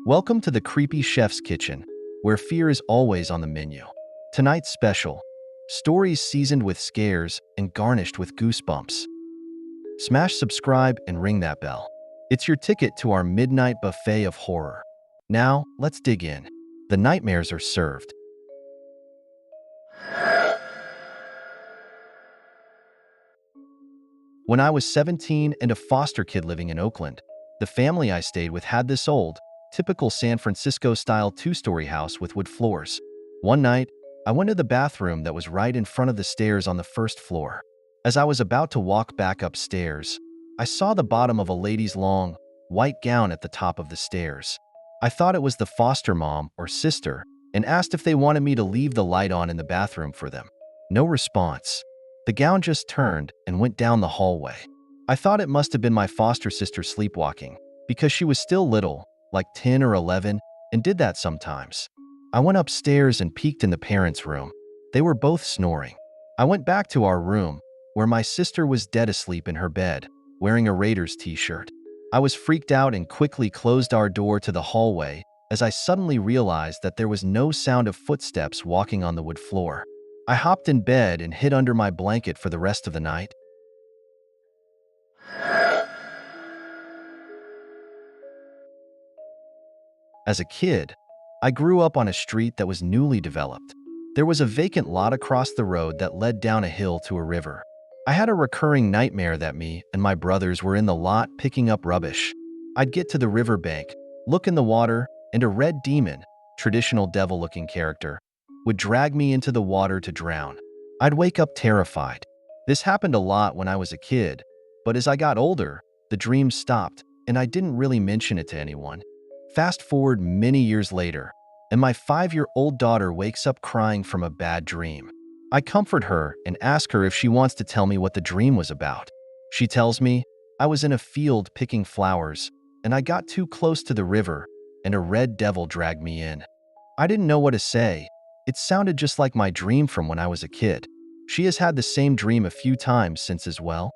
Welcome to the creepy chef's kitchen, where fear is always on the menu. Tonight's special, stories seasoned with scares and garnished with goosebumps. Smash subscribe and ring that bell. It's your ticket to our midnight buffet of horror. Now, let's dig in. The nightmares are served. When I was 17 and a foster kid living in Oakland, the family I stayed with had this old, typical San Francisco-style two-story house with wood floors. One night, I went to the bathroom that was right in front of the stairs on the first floor. As I was about to walk back upstairs, I saw the bottom of a lady's long, white gown at the top of the stairs. I thought it was the foster mom or sister and asked if they wanted me to leave the light on in the bathroom for them. No response. The gown just turned and went down the hallway. I thought it must have been my foster sister sleepwalking, because she was still little, like 10 or 11, and did that sometimes. I went upstairs and peeked in the parents' room. They were both snoring. I went back to our room, where my sister was dead asleep in her bed, wearing a Raiders t-shirt. I was freaked out and quickly closed our door to the hallway as I suddenly realized that there was no sound of footsteps walking on the wood floor. I hopped in bed and hid under my blanket for the rest of the night. As a kid, I grew up on a street that was newly developed. There was a vacant lot across the road that led down a hill to a river. I had a recurring nightmare that me and my brothers were in the lot picking up rubbish. I'd get to the riverbank, look in the water, and a red demon, traditional devil-looking character, would drag me into the water to drown. I'd wake up terrified. This happened a lot when I was a kid, but as I got older, the dreams stopped, and I didn't really mention it to anyone. Fast forward many years later, and my 5-year-old daughter wakes up crying from a bad dream. I comfort her and ask her if she wants to tell me what the dream was about. She tells me, I was in a field picking flowers, and I got too close to the river, and a red devil dragged me in. I didn't know what to say. It sounded just like my dream from when I was a kid. She has had the same dream a few times since as well.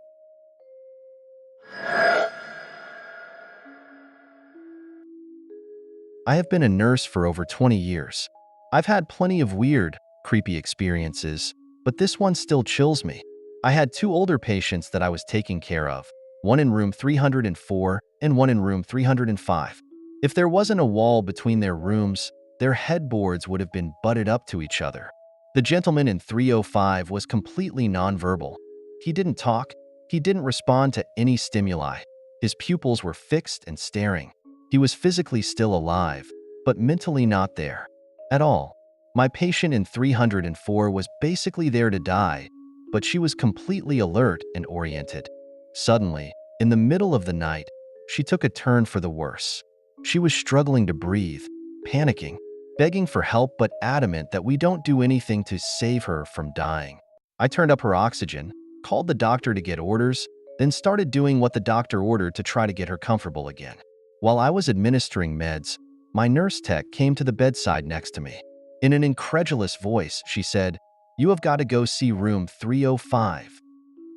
I have been a nurse for over 20 years. I've had plenty of weird, creepy experiences, but this one still chills me. I had 2 older patients that I was taking care of, one in room 304 and one in room 305. If there wasn't a wall between their rooms, their headboards would have been butted up to each other. The gentleman in 305 was completely nonverbal. He didn't talk, he didn't respond to any stimuli. His pupils were fixed and staring. He was physically still alive, but mentally not there at all. My patient in 304 was basically there to die, but she was completely alert and oriented. Suddenly, in the middle of the night, she took a turn for the worse. She was struggling to breathe, panicking, begging for help but adamant that we don't do anything to save her from dying. I turned up her oxygen, called the doctor to get orders, then started doing what the doctor ordered to try to get her comfortable again. While I was administering meds, my nurse tech came to the bedside next to me. In an incredulous voice, she said, "You have got to go see room 305."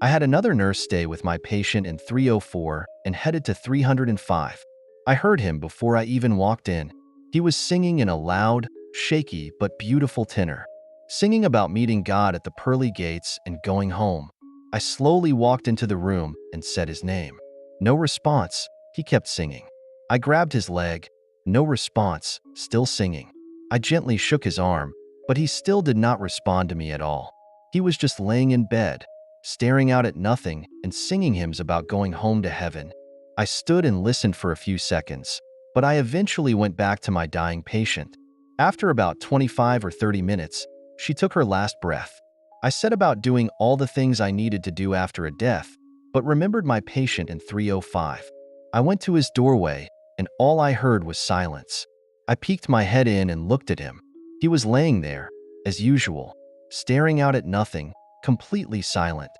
I had another nurse stay with my patient in 304 and headed to 305. I heard him before I even walked in. He was singing in a loud, shaky, but beautiful tenor, singing about meeting God at the pearly gates and going home. I slowly walked into the room and said his name. No response. He kept singing. I grabbed his leg. No response, still singing. I gently shook his arm, but he still did not respond to me at all. He was just laying in bed, staring out at nothing and singing hymns about going home to heaven. I stood and listened for a few seconds, but I eventually went back to my dying patient. After about 25 or 30 minutes, she took her last breath. I set about doing all the things I needed to do after a death, but remembered my patient in 305. I went to his doorway, and all I heard was silence. I peeked my head in and looked at him. He was laying there, as usual, staring out at nothing, completely silent.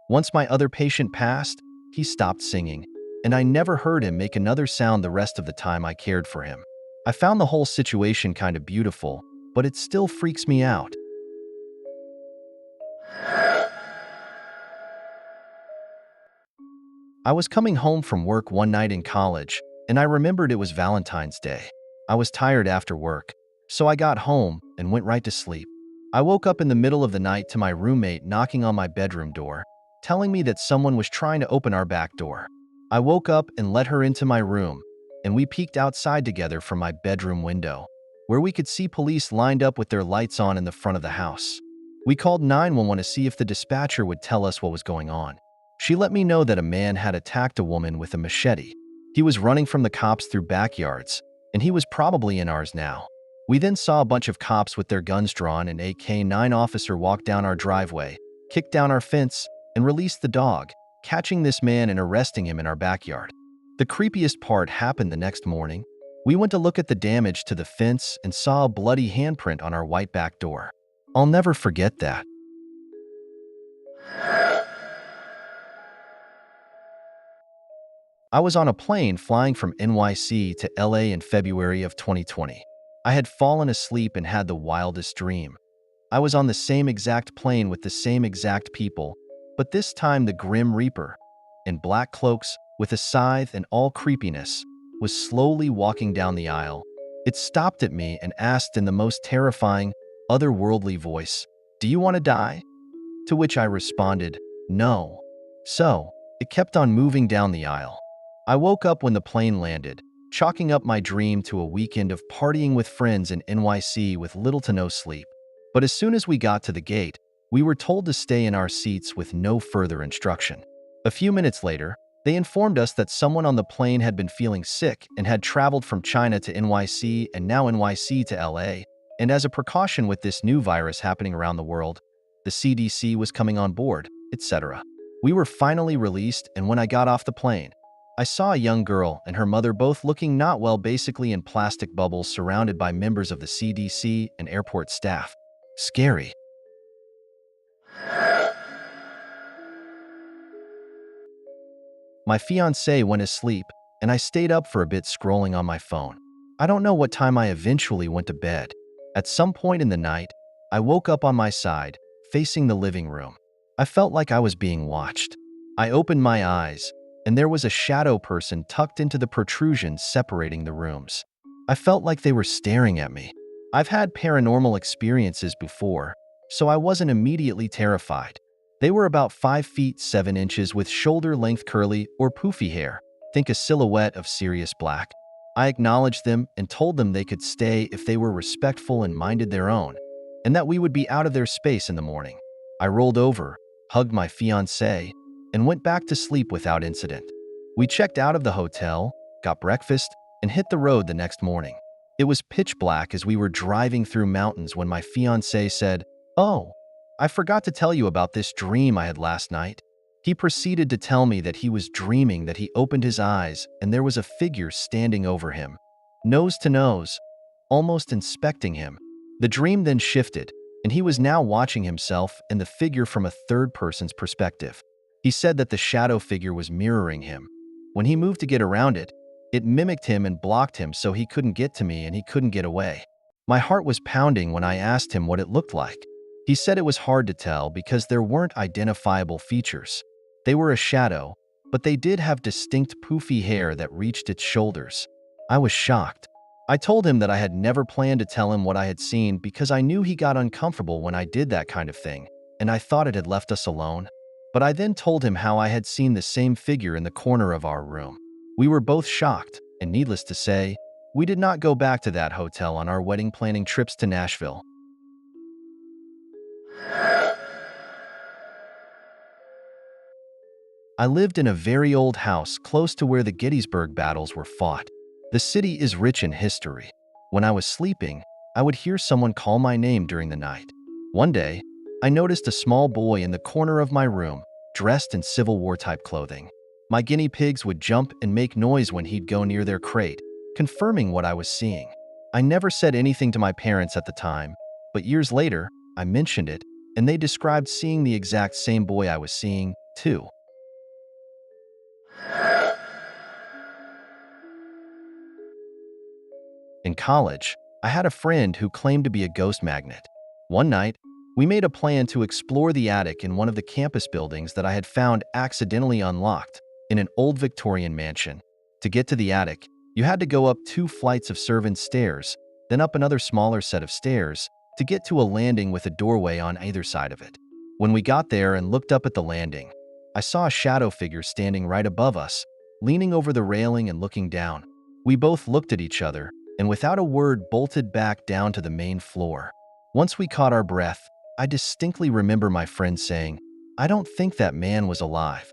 Once my other patient passed, he stopped singing, and I never heard him make another sound the rest of the time I cared for him. I found the whole situation kind of beautiful, but it still freaks me out. I was coming home from work one night in college, and I remembered it was Valentine's Day. I was tired after work, so I got home and went right to sleep. I woke up in the middle of the night to my roommate knocking on my bedroom door, telling me that someone was trying to open our back door. I woke up and let her into my room, and we peeked outside together from my bedroom window, where we could see police lined up with their lights on in the front of the house. We called 911 to see if the dispatcher would tell us what was going on. She let me know that a man had attacked a woman with a machete. He was running from the cops through backyards, and he was probably in ours now. We then saw a bunch of cops with their guns drawn, and a K-9 officer walked down our driveway, kicked down our fence, and released the dog, catching this man and arresting him in our backyard. The creepiest part happened the next morning. We went to look at the damage to the fence and saw a bloody handprint on our white back door. I'll never forget that. I was on a plane flying from NYC to LA in February of 2020. I had fallen asleep and had the wildest dream. I was on the same exact plane with the same exact people, but this time the Grim Reaper, in black cloaks, with a scythe and all creepiness, was slowly walking down the aisle. It stopped at me and asked in the most terrifying, otherworldly voice, "Do you want to die?" To which I responded, "No." So, it kept on moving down the aisle. I woke up when the plane landed, chalking up my dream to a weekend of partying with friends in NYC with little to no sleep. But as soon as we got to the gate, we were told to stay in our seats with no further instruction. A few minutes later, they informed us that someone on the plane had been feeling sick and had traveled from China to NYC and now NYC to LA, and as a precaution with this new virus happening around the world, the CDC was coming on board, etc. We were finally released, and when I got off the plane, I saw a young girl and her mother both looking not well, basically in plastic bubbles surrounded by members of the CDC and airport staff. Scary. My fiancé went asleep, and I stayed up for a bit scrolling on my phone. I don't know what time I eventually went to bed. At some point in the night, I woke up on my side, facing the living room. I felt like I was being watched. I opened my eyes, and there was a shadow person tucked into the protrusions separating the rooms. I felt like they were staring at me. I've had paranormal experiences before, so I wasn't immediately terrified. They were about 5 feet 7 inches with shoulder-length curly or poofy hair. Think a silhouette of Sirius Black. I acknowledged them and told them they could stay if they were respectful and minded their own, and that we would be out of their space in the morning. I rolled over, hugged my fiancé, and went back to sleep without incident. We checked out of the hotel, got breakfast, and hit the road the next morning. It was pitch black as we were driving through mountains when my fiancé said, "Oh, I forgot to tell you about this dream I had last night." He proceeded to tell me that he was dreaming that he opened his eyes and there was a figure standing over him, nose to nose, almost inspecting him. The dream then shifted, and he was now watching himself and the figure from a third person's perspective. He said that the shadow figure was mirroring him. When he moved to get around it, it mimicked him and blocked him so he couldn't get to me and he couldn't get away. My heart was pounding when I asked him what it looked like. He said it was hard to tell because there weren't identifiable features. They were a shadow, but they did have distinct poofy hair that reached its shoulders. I was shocked. I told him that I had never planned to tell him what I had seen because I knew he got uncomfortable when I did that kind of thing, and I thought it had left us alone. But I then told him how I had seen the same figure in the corner of our room. We were both shocked, and needless to say, we did not go back to that hotel on our wedding planning trips to Nashville. I lived in a very old house close to where the Gettysburg battles were fought. The city is rich in history. When I was sleeping, I would hear someone call my name during the night. One day, I noticed a small boy in the corner of my room, dressed in Civil War type clothing. My guinea pigs would jump and make noise when he'd go near their crate, confirming what I was seeing. I never said anything to my parents at the time, but years later, I mentioned it, and they described seeing the exact same boy I was seeing, too. In college, I had a friend who claimed to be a ghost magnet. One night, we made a plan to explore the attic in one of the campus buildings that I had found accidentally unlocked in an old Victorian mansion. To get to the attic, You had to go up 2 flights of servants' stairs, then up another smaller set of stairs to get to a landing with a doorway on either side of it. When we got there and looked up at the landing, I saw a shadow figure standing right above us, leaning over the railing and looking down. We both looked at each other and without a word bolted back down to the main floor. Once we caught our breath, I distinctly remember my friend saying, "I don't think that man was alive."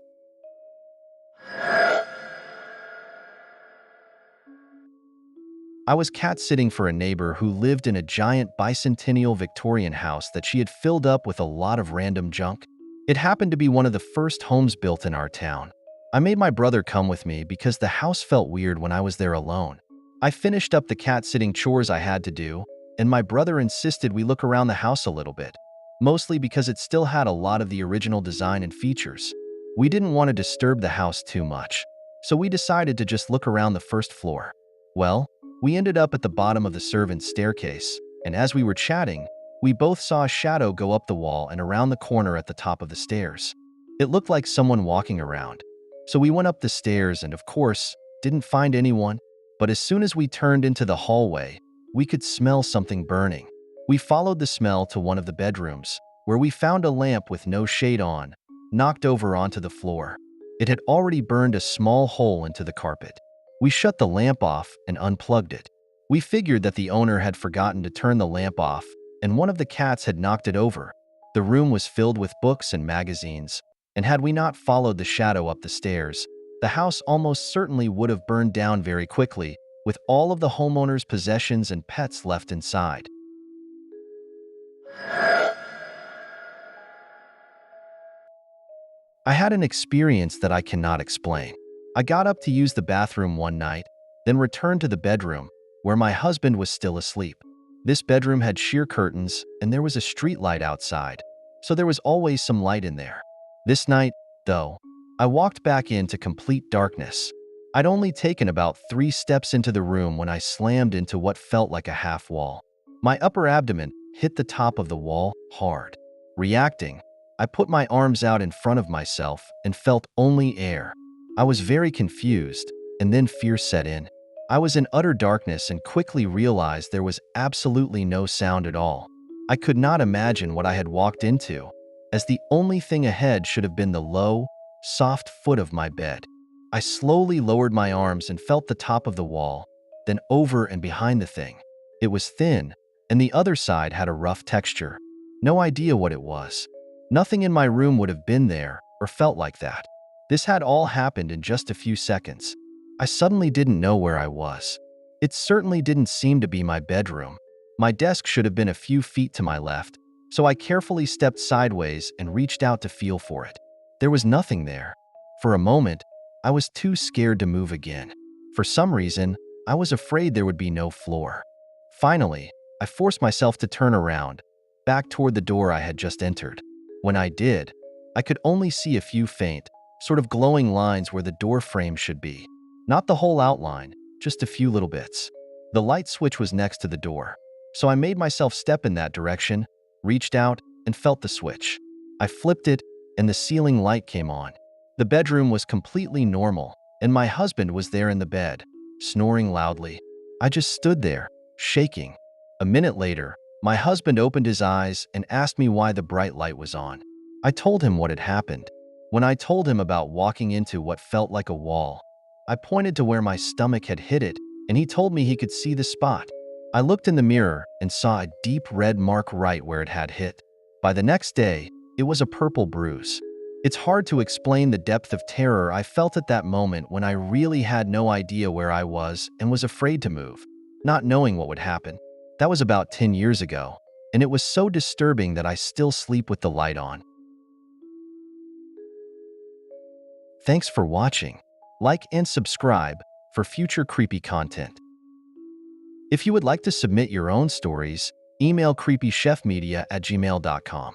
I was cat-sitting for a neighbor who lived in a giant bicentennial Victorian house that she had filled up with a lot of random junk. It happened to be one of the first homes built in our town. I made my brother come with me because the house felt weird when I was there alone. I finished up the cat-sitting chores I had to do, and my brother insisted we look around the house a little bit, mostly because it still had a lot of the original design and features. We didn't want to disturb the house too much, so we decided to just look around the first floor. Well, we ended up at the bottom of the servants' staircase, and as we were chatting, we both saw a shadow go up the wall and around the corner at the top of the stairs. It looked like someone walking around. So we went up the stairs and, of course, didn't find anyone. But as soon as we turned into the hallway, we could smell something burning. We followed the smell to one of the bedrooms, where we found a lamp with no shade on, knocked over onto the floor. It had already burned a small hole into the carpet. We shut the lamp off and unplugged it. We figured that the owner had forgotten to turn the lamp off, and one of the cats had knocked it over. The room was filled with books and magazines, and had we not followed the shadow up the stairs, the house almost certainly would have burned down very quickly, with all of the homeowner's possessions and pets left inside. I had an experience that I cannot explain. I got up to use the bathroom one night, then returned to the bedroom, where my husband was still asleep. This bedroom had sheer curtains, and there was a street light outside, so there was always some light in there. This night, though, I walked back into complete darkness. I'd only taken about 3 steps into the room when I slammed into what felt like a half wall. My upper abdomen hit the top of the wall hard. Reacting, I put my arms out in front of myself and felt only air. I was very confused, and then fear set in. I was in utter darkness and quickly realized there was absolutely no sound at all. I could not imagine what I had walked into, as the only thing ahead should have been the low, soft foot of my bed. I slowly lowered my arms and felt the top of the wall, then over and behind the thing. It was thin, and the other side had a rough texture. No idea what it was. Nothing in my room would have been there or felt like that. This had all happened in just a few seconds. I suddenly didn't know where I was. It certainly didn't seem to be my bedroom. My desk should have been a few feet to my left, so I carefully stepped sideways and reached out to feel for it. There was nothing there. For a moment, I was too scared to move again. For some reason, I was afraid there would be no floor. Finally, I forced myself to turn around, back toward the door I had just entered. When I did, I could only see a few faint, sort of glowing lines where the door frame should be. Not the whole outline, just a few little bits. The light switch was next to the door, so I made myself step in that direction, reached out, and felt the switch. I flipped it, and the ceiling light came on. The bedroom was completely normal, and my husband was there in the bed, snoring loudly. I just stood there, shaking. A minute later, my husband opened his eyes and asked me why the bright light was on. I told him what had happened. When I told him about walking into what felt like a wall, I pointed to where my stomach had hit it, and he told me he could see the spot. I looked in the mirror and saw a deep red mark right where it had hit. By the next day, it was a purple bruise. It's hard to explain the depth of terror I felt at that moment when I really had no idea where I was and was afraid to move, not knowing what would happen. That was about 10 years ago, and it was so disturbing that I still sleep with the light on. Thanks for watching. Like and subscribe for future creepy content. If you would like to submit your own stories, email creepychefmedia@gmail.com.